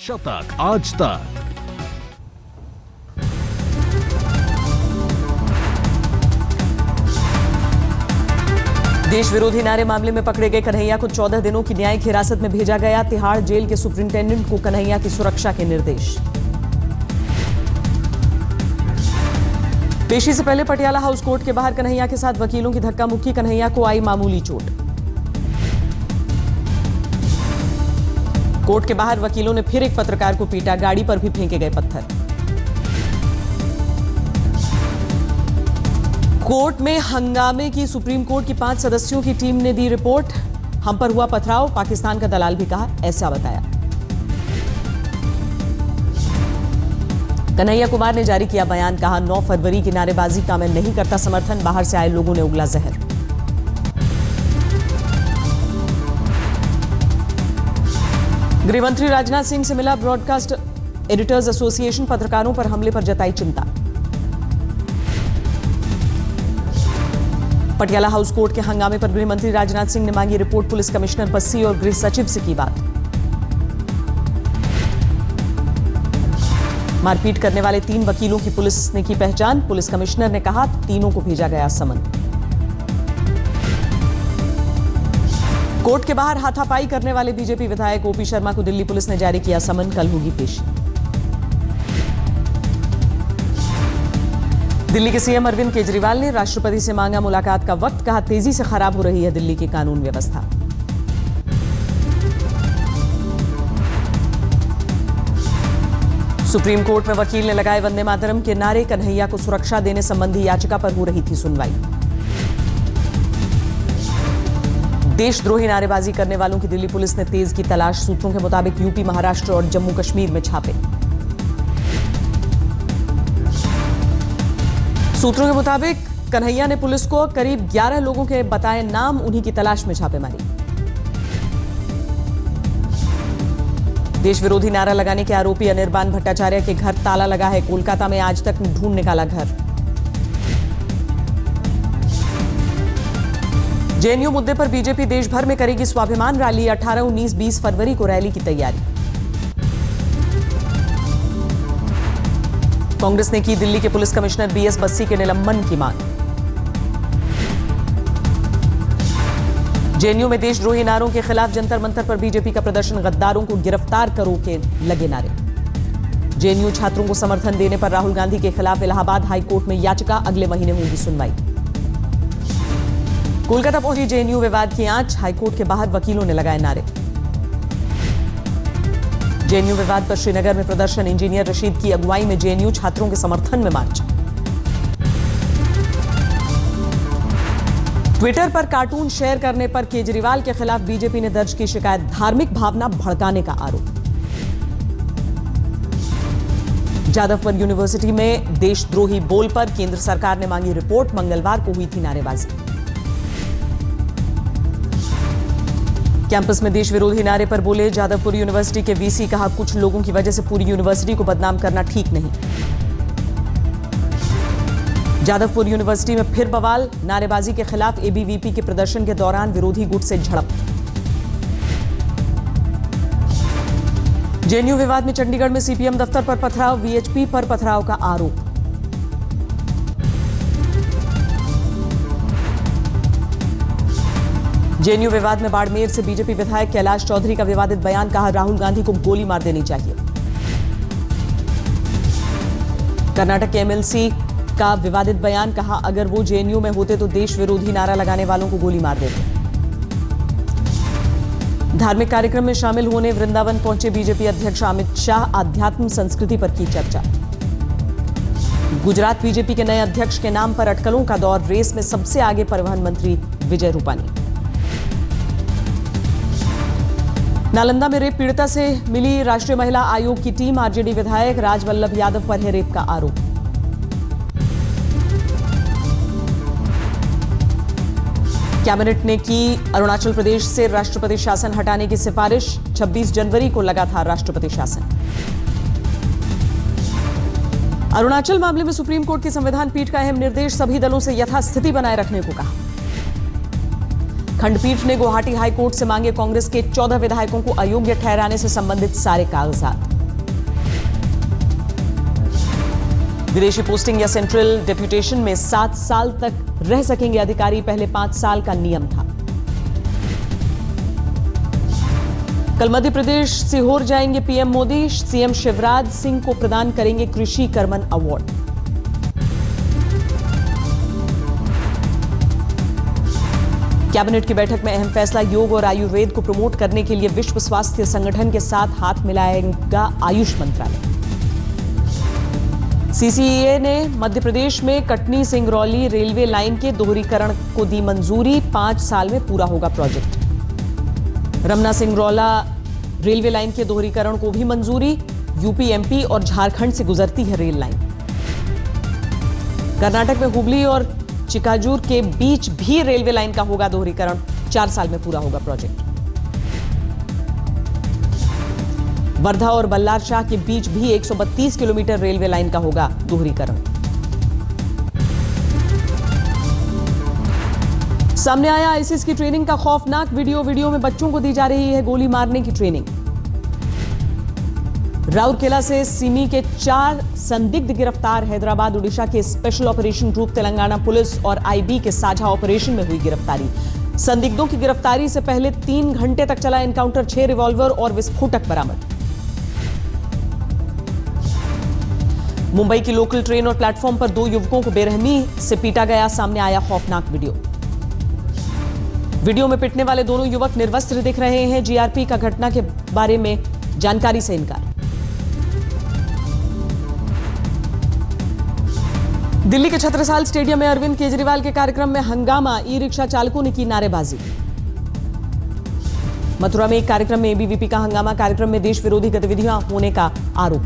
शतक आज तक। देश विरोधी नारे मामले में पकड़े गए कन्हैया को 14 दिनों की न्यायिक हिरासत में भेजा गया। तिहाड़ जेल के सुपरिंटेंडेंट को कन्हैया की सुरक्षा के निर्देश। पेशी से पहले पटियाला हाउस कोर्ट के बाहर कन्हैया के साथ वकीलों की धक्का मुक्की। कन्हैया को आई मामूली चोट। कोर्ट के बाहर वकीलों ने फिर एक पत्रकार को पीटा। गाड़ी पर भी फेंके गए पत्थर। कोर्ट में हंगामे की सुप्रीम कोर्ट की 5 सदस्यों की टीम ने दी रिपोर्ट। हम पर हुआ पथराव, पाकिस्तान का दलाल भी कहा, ऐसा बताया। कन्हैया कुमार ने जारी किया बयान, कहा 9 फरवरी की नारेबाजी का मैं नहीं करता समर्थन, बाहर से आए लोगों ने उगला जहर। गृह मंत्री राजनाथ सिंह से मिला ब्रॉडकास्ट एडिटर्स एसोसिएशन, पत्रकारों पर हमले पर जताई चिंता। पटियाला हाउस कोर्ट के हंगामे पर गृह मंत्री राजनाथ सिंह ने मांगी रिपोर्ट। पुलिस कमिश्नर बस्सी और गृह सचिव से की बात। मारपीट करने वाले 3 वकीलों की पुलिस ने की पहचान। पुलिस कमिश्नर ने कहा तीनों को भेजा गया समन। कोर्ट के बाहर हाथापाई करने वाले बीजेपी विधायक ओपी शर्मा को दिल्ली पुलिस ने जारी किया समन। कल होगी पेशी। दिल्ली के सीएम अरविंद केजरीवाल ने राष्ट्रपति से मांगा मुलाकात का वक्त। कहा तेजी से खराब हो रही है दिल्ली की कानून व्यवस्था। सुप्रीम कोर्ट में वकील ने लगाए वंदे मातरम के नारे। कन्हैया को सुरक्षा देने संबंधी याचिका पर हो रही थी सुनवाई। देशद्रोही नारेबाजी करने वालों की दिल्ली पुलिस ने तेज की तलाश। सूत्रों के मुताबिक यूपी, महाराष्ट्र और जम्मू कश्मीर में छापे। सूत्रों के मुताबिक कन्हैया ने पुलिस को करीब 11 लोगों के बताए नाम, उन्हीं की तलाश में छापेमारी। देश विरोधी नारा लगाने के आरोपी अनिर्बान भट्टाचार्य के घर ताला लगा है। कोलकाता में आज तक ढूंढ निकाला घर। जेएनयू मुद्दे पर बीजेपी देश भर में करेगी स्वाभिमान रैली। 18, 19, 20 फरवरी को रैली की तैयारी। कांग्रेस ने की दिल्ली के पुलिस कमिश्नर बीएस बस्सी के निलंबन की मांग। जेएनयू में देशद्रोही नारों के खिलाफ जंतर मंतर पर बीजेपी का प्रदर्शन। गद्दारों को गिरफ्तार करो के लगे नारे। जेएनयू छात्रों को समर्थन देने पर राहुल गांधी के खिलाफ इलाहाबाद हाईकोर्ट में याचिका। अगले महीने होगी सुनवाई। कोलकाता पहुंची जेएनयू विवाद की आंच। हाईकोर्ट के बाहर वकीलों ने लगाए नारे। जेएनयू विवाद पर श्रीनगर में प्रदर्शन। इंजीनियर रशीद की अगुवाई में जेएनयू छात्रों के समर्थन में मार्च। ट्विटर पर कार्टून शेयर करने पर केजरीवाल के खिलाफ बीजेपी ने दर्ज की शिकायत। धार्मिक भावना भड़काने का आरोप। जादवपुर यूनिवर्सिटी में देशद्रोही बोल पर केंद्र सरकार ने मांगी रिपोर्ट। मंगलवार को हुई थी नारेबाजी। कैंपस में देश विरोधी नारे पर बोले जादवपुर यूनिवर्सिटी के वीसी। कहा कुछ लोगों की वजह से पूरी यूनिवर्सिटी को बदनाम करना ठीक नहीं। जादवपुर यूनिवर्सिटी में फिर बवाल। नारेबाजी के खिलाफ एबीवीपी के प्रदर्शन के दौरान विरोधी गुट से झड़प। जेएनयू विवाद में चंडीगढ़ में सीपीएम दफ्तर पर पथराव। वीएचपी पर पथराव का आरोप। जेएनयू विवाद में बाड़मेर से बीजेपी विधायक कैलाश चौधरी का विवादित बयान। कहा राहुल गांधी को गोली मार देनी चाहिए। कर्नाटक के एमएलसी का विवादित बयान। कहा अगर वो जेएनयू में होते तो देश विरोधी नारा लगाने वालों को गोली मार देते। धार्मिक कार्यक्रम में शामिल होने वृंदावन पहुंचे बीजेपी अध्यक्ष अमित शाह। आध्यात्म संस्कृति पर की चर्चा। गुजरात बीजेपी के नए अध्यक्ष के नाम पर अटकलों का दौर। रेस में सबसे आगे परिवहन मंत्री विजय रूपानी। नालंदा में रेप पीड़िता से मिली राष्ट्रीय महिला आयोग की टीम। आरजेडी विधायक राजवल्लभ यादव पर है रेप का आरोप। कैबिनेट ने की अरुणाचल प्रदेश से राष्ट्रपति शासन हटाने की सिफारिश। 26 जनवरी को लगा था राष्ट्रपति शासन। अरुणाचल मामले में सुप्रीम कोर्ट की संविधान पीठ का अहम निर्देश। सभी दलों से यथास्थिति बनाए रखने को कहा। खंडपीठ ने गुवाहाटी हाईकोर्ट से मांगे कांग्रेस के 14 विधायकों को अयोग्य ठहराने से संबंधित सारे कागजात। विदेशी पोस्टिंग या सेंट्रल डेप्यूटेशन में 7 साल तक रह सकेंगे अधिकारी, पहले 5 साल का नियम था। कल मध्य प्रदेश सीहोर जाएंगे पीएम मोदी, सीएम शिवराज सिंह को प्रदान करेंगे कृषि कर्मण अवार्ड। कैबिनेट की बैठक में अहम फैसला, योग और आयुर्वेद को प्रमोट करने के लिए विश्व स्वास्थ्य संगठन के साथ हाथ मिलाएगा आयुष मंत्रालय। सीसीईए ने मध्य प्रदेश में कटनी सिंगरौली रेलवे लाइन के दोहरीकरण को दी मंजूरी, 5 साल में पूरा होगा प्रोजेक्ट। रमना सिंगरौला रेलवे लाइन के दोहरीकरण को भी मंजूरी, यूपी, एमपी और झारखंड से गुजरती है रेल लाइन। कर्नाटक में हुबली और चिकाजूर के बीच भी रेलवे लाइन का होगा दोहरीकरण, 4 साल में पूरा होगा प्रोजेक्ट। वर्धा और बल्लार शाह के बीच भी 132 किलोमीटर रेलवे लाइन का होगा दोहरीकरण। सामने आया आईसिस की ट्रेनिंग का खौफनाक वीडियो में बच्चों को दी जा रही है गोली मारने की ट्रेनिंग। राउरकेला से सिमी के 4 संदिग्ध गिरफ्तार, हैदराबाद उड़ीसा के special operation group, Telangana police और आईबी के साझा ऑपरेशन में हुई गिरफ्तारी। संदिग्धों की गिरफ्तारी से पहले 3 घंटे तक चला एनकाउंटर, 6 रिवॉल्वर और विस्फोटक बरामद। मुंबई की लोकल ट्रेन और प्लेटफॉर्म पर 2 युवकों को बेरहमी से पीटा गया, सामने आया खौफनाक वीडियो में पिटने वाले दोनों युवक निर्वस्त्र दिख रहे हैं। जीआरपी का घटना के बारे में जानकारी से इनकार। दिल्ली के छत्रसाल स्टेडियम में अरविंद केजरीवाल के कार्यक्रम में हंगामा, ई रिक्शा चालकों ने की नारेबाजी। मथुरा में एक कार्यक्रम में एबीवीपी का हंगामा, कार्यक्रम में देश विरोधी गतिविधियां होने का आरोप।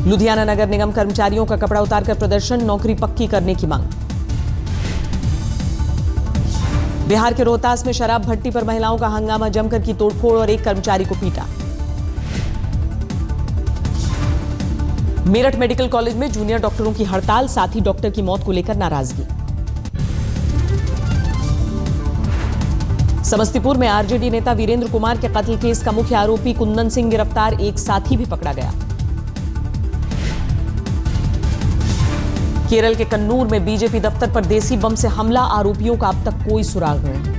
लुधियाना नगर निगम कर्मचारियों का कपड़ा उतारकर प्रदर्शन, नौकरी पक्की करने की मांग। बिहार के रोहतास में शराब भट्टी पर महिलाओं का हंगामा, जमकर की तोड़फोड़ और एक कर्मचारी को पीटा। मेरठ मेडिकल कॉलेज में जूनियर डॉक्टरों की हड़ताल, साथी डॉक्टर की मौत को लेकर नाराजगी। समस्तीपुर में आरजेडी नेता वीरेंद्र कुमार के कत्ल केस का मुख्य आरोपी कुंदन सिंह गिरफ्तार, एक साथी भी पकड़ा गया। केरल के कन्नूर में बीजेपी दफ्तर पर देसी बम से हमला, आरोपियों का अब तक कोई सुराग नहीं।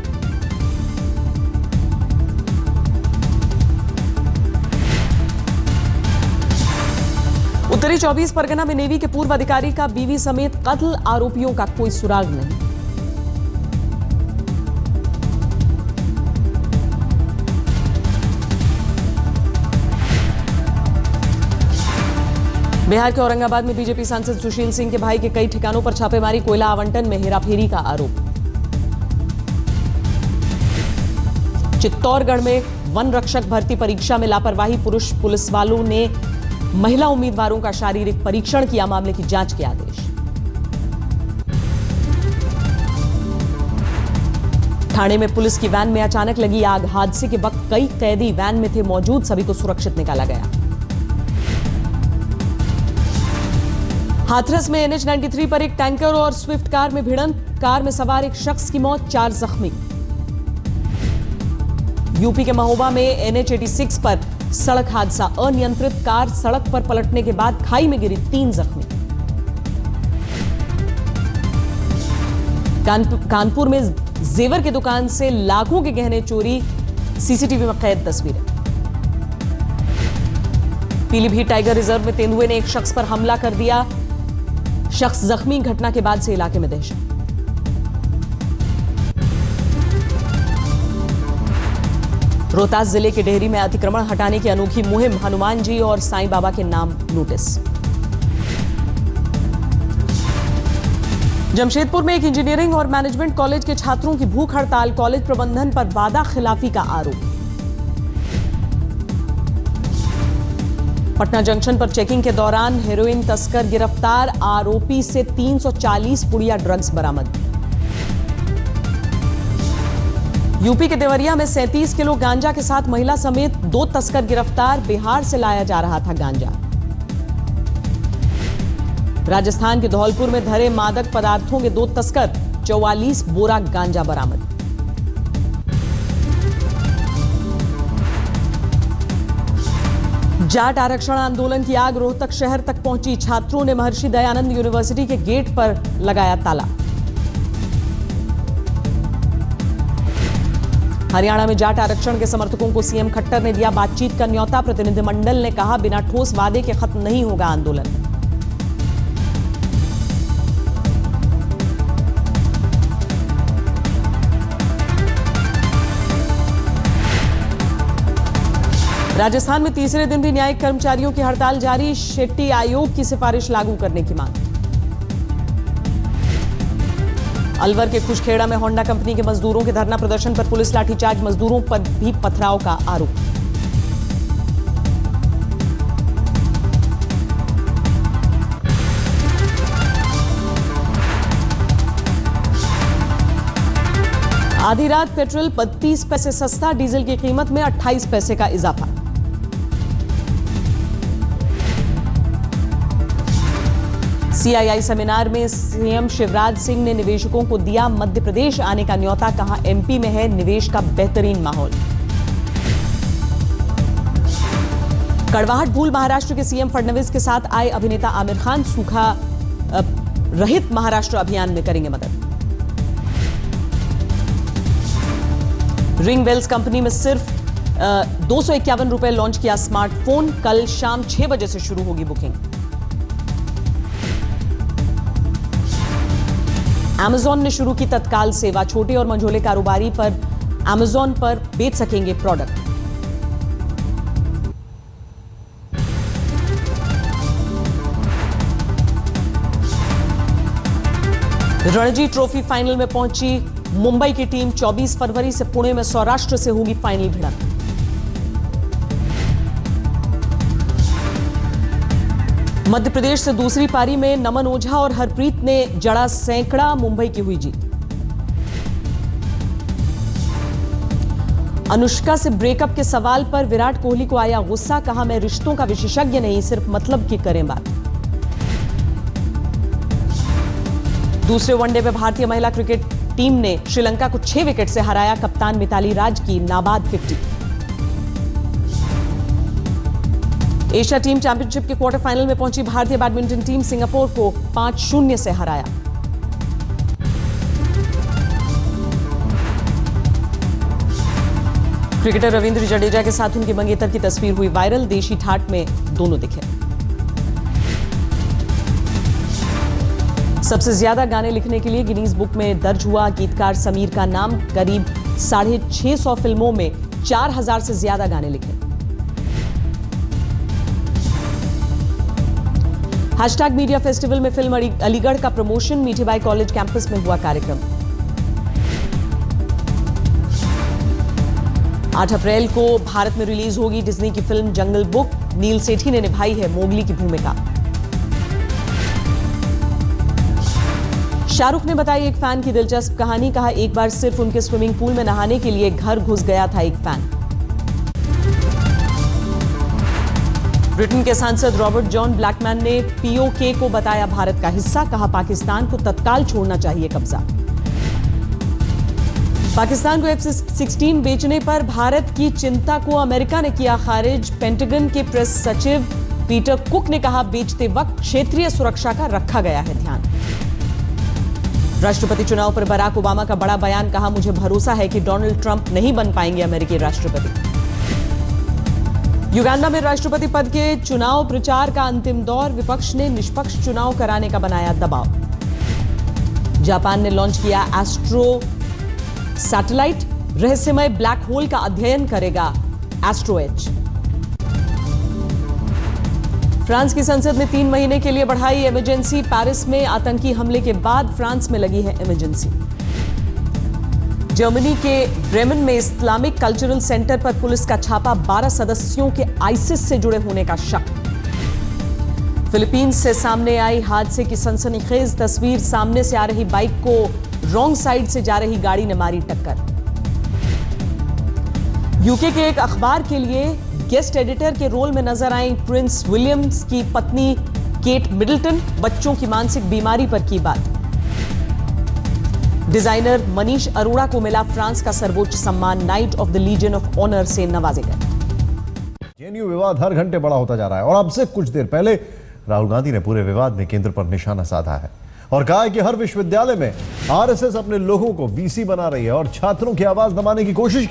उत्तरी 24 परगना में नेवी के पूर्व अधिकारी का बीवी समेत कत्ल, आरोपियों का कोई सुराग नहीं। बिहार के औरंगाबाद में बीजेपी सांसद सुशील सिंह के भाई के कई ठिकानों पर छापेमारी, कोयला आवंटन में हेराफेरी का आरोप। चित्तौड़गढ़ में वन रक्षक भर्ती परीक्षा में लापरवाही, पुरुष पुलिस वालों ने महिला उम्मीदवारों का शारीरिक परीक्षण किया, मामले की जांच के आदेश। ठाणे में पुलिस की वैन में अचानक लगी आग, हादसे के वक्त कई कैदी वैन में थे मौजूद, सभी को सुरक्षित निकाला गया। हाथरस में NH 93 पर एक टैंकर और स्विफ्ट कार में भिड़ंत, कार में सवार एक शख्स की मौत, 4 जख्मी। यूपी के महोबा में NH 86 पर सड़क हादसा, अनियंत्रित कार सड़क पर पलटने के बाद खाई में गिरी, 3 जख्मी। कानपुर में जेवर की दुकान से लाखों के गहने चोरी, सीसीटीवी में कैद तस्वीरें। पीलीभीत टाइगर रिजर्व में तेंदुए ने एक शख्स पर हमला कर दिया, शख्स जख्मी, घटना के बाद से इलाके में दहशत। रोहतास जिले के डेहरी में अतिक्रमण हटाने की अनोखी मुहिम, हनुमान जी और साईं बाबा के नाम नोटिस। जमशेदपुर में एक इंजीनियरिंग और मैनेजमेंट कॉलेज के छात्रों की भूख हड़ताल, कॉलेज प्रबंधन पर वादा खिलाफी का आरोप। पटना जंक्शन पर चेकिंग के दौरान हेरोइन तस्कर गिरफ्तार, आरोपी से 340 पुड़िया ड्रग्स बरामद। यूपी के देवरिया में 37 किलो गांजा के साथ महिला समेत 2 तस्कर गिरफ्तार, बिहार से लाया जा रहा था गांजा। राजस्थान के धौलपुर में धरे मादक पदार्थों के 2 तस्कर, 44 बोरा गांजा बरामद। जाट आरक्षण आंदोलन की आग रोहतक शहर तक पहुंची। छात्रों ने महर्षि दयानंद यूनिवर्सिटी के गेट पर लगाया ताला। हरियाणा में जाट आरक्षण के समर्थकों को सीएम खट्टर ने दिया बातचीत का न्योता। प्रतिनिधिमंडल ने कहा, बिना ठोस वादे के खत्म नहीं होगा आंदोलन। राजस्थान में तीसरे दिन भी न्यायिक कर्मचारियों की हड़ताल जारी। शेट्टी आयोग की सिफारिश लागू करने की मांग। अलवर के खुशखेड़ा में होंडा कंपनी के मजदूरों के धरना प्रदर्शन पर पुलिस लाठीचार्ज। मजदूरों पर भी पथराव का आरोप। आधी रात पेट्रोल 32 पैसे सस्ता। डीजल की कीमत में 28 पैसे का इजाफा। सीआईआई सेमिनार में सीएम शिवराज सिंह ने निवेशकों को दिया मध्य प्रदेश आने का न्योता। कहा, एमपी में है निवेश का बेहतरीन माहौल। कड़वाहट भूल महाराष्ट्र के सीएम फडणवीस के साथ आए अभिनेता आमिर खान सूखा रहित महाराष्ट्र अभियान में करेंगे मदद। रिंग वेल्स कंपनी में सिर्फ 251 रुपए लॉन्च किया स्मार्टफोन। कल शाम 6 बजे से शुरू होगी बुकिंग। Amazon ने शुरू की तत्काल सेवा। छोटे और मंझोले कारोबारी पर Amazon पर बेच सकेंगे प्रोडक्ट। रणजी ट्रॉफी फाइनल में पहुंची मुंबई की टीम। 24 फरवरी से पुणे में सौराष्ट्र से होगी फाइनल भिड़ंत। मध्य प्रदेश से दूसरी पारी में नमन ओझा और हरप्रीत ने जड़ा सैकड़ा। मुंबई की हुई जीत। अनुष्का से ब्रेकअप के सवाल पर विराट कोहली को आया गुस्सा। कहा, मैं रिश्तों का विशेषज्ञ नहीं, सिर्फ मतलब की करें बात। दूसरे वनडे में भारतीय महिला क्रिकेट टीम ने श्रीलंका को 6 विकेट से हराया। कप्तान मिताली राज की नाबाद 50। एशिया टीम चैंपियनशिप के क्वार्टर फाइनल में पहुंची भारतीय बैडमिंटन टीम। सिंगापुर को 5-0 से हराया। क्रिकेटर रविंद्र जडेजा के साथ उनकी मंगेतर की तस्वीर हुई वायरल। देशी ठाठ में दोनों दिखे। सबसे ज्यादा गाने लिखने के लिए गिनीज बुक में दर्ज हुआ गीतकार समीर का नाम। करीब 650 फिल्मों में 4000 से ज्यादा गाने लिखे। हैशटैग मीडिया फेस्टिवल में फिल्म अलीगढ़ का प्रमोशन। मीठीबाई कॉलेज कैंपस में हुआ कार्यक्रम। 8 अप्रैल को भारत में रिलीज होगी डिज्नी की फिल्म जंगल बुक। नील सेठी ने निभाई है मोगली की भूमिका। शाहरुख ने बताई एक फैन की दिलचस्प कहानी। कहा, एक बार सिर्फ उनके स्विमिंग पूल में नहाने के लिए घर घुस गया था एक फैन। ब्रिटेन के सांसद रॉबर्ट जॉन ब्लैकमैन ने पीओके को बताया भारत का हिस्सा। कहा, पाकिस्तान को तत्काल छोड़ना चाहिए कब्जा। पाकिस्तान को F-16 बेचने पर भारत की चिंता को अमेरिका ने किया खारिज। पेंटागन के प्रेस सचिव पीटर कुक ने कहा, बेचते वक्त क्षेत्रीय सुरक्षा का रखा गया है ध्यान। राष्ट्रपति चुनाव पर बराक ओबामा का बड़ा बयान। कहा, मुझे भरोसा है कि डोनाल्ड ट्रंप नहीं बन पाएंगे अमेरिकी राष्ट्रपति। युगांडा में राष्ट्रपति पद के चुनाव प्रचार का अंतिम दौर। विपक्ष ने निष्पक्ष चुनाव कराने का बनाया दबाव। जापान ने लॉन्च किया एस्ट्रो सैटेलाइट। रहस्यमय ब्लैक होल का अध्ययन करेगा एस्ट्रोएच। फ्रांस की संसद ने 3 महीने के लिए बढ़ाई इमरजेंसी। पेरिस में आतंकी हमले के बाद फ्रांस में लगी है इमरजेंसी। जर्मनी के ब्रेमेन में इस्लामिक कल्चरल सेंटर पर पुलिस का छापा। 12 सदस्यों के आईसिस से जुड़े होने का शक। फिलीपींस से सामने आई हादसे की सनसनीखेज तस्वीर। सामने से आ रही बाइक को रॉन्ग साइड से जा रही गाड़ी ने मारी टक्कर। यूके के एक अखबार के लिए गेस्ट एडिटर के रोल में नजर आई प्रिंस विलियम्स की पत्नी केट मिडल्टन। बच्चों की मानसिक बीमारी पर की बात। डिजाइनर मनीष अरोड़ा को मिला फ्रांस का सर्वोच्च सम्मान Knight of the Legion of Honour से नवाजे गए। जेएनयू विवाद हर घंटे बड़ा होता जा रहा है और अब से कुछ देर पहले राहुल गांधी ने पूरे विवाद में केंद्र पर निशाना साधा है और कहा है कि हर विश्वविद्यालय में आरएसएस अपने लोगों को वीसी बना रही है और छात्रों की आवाज दबाने की कोशिश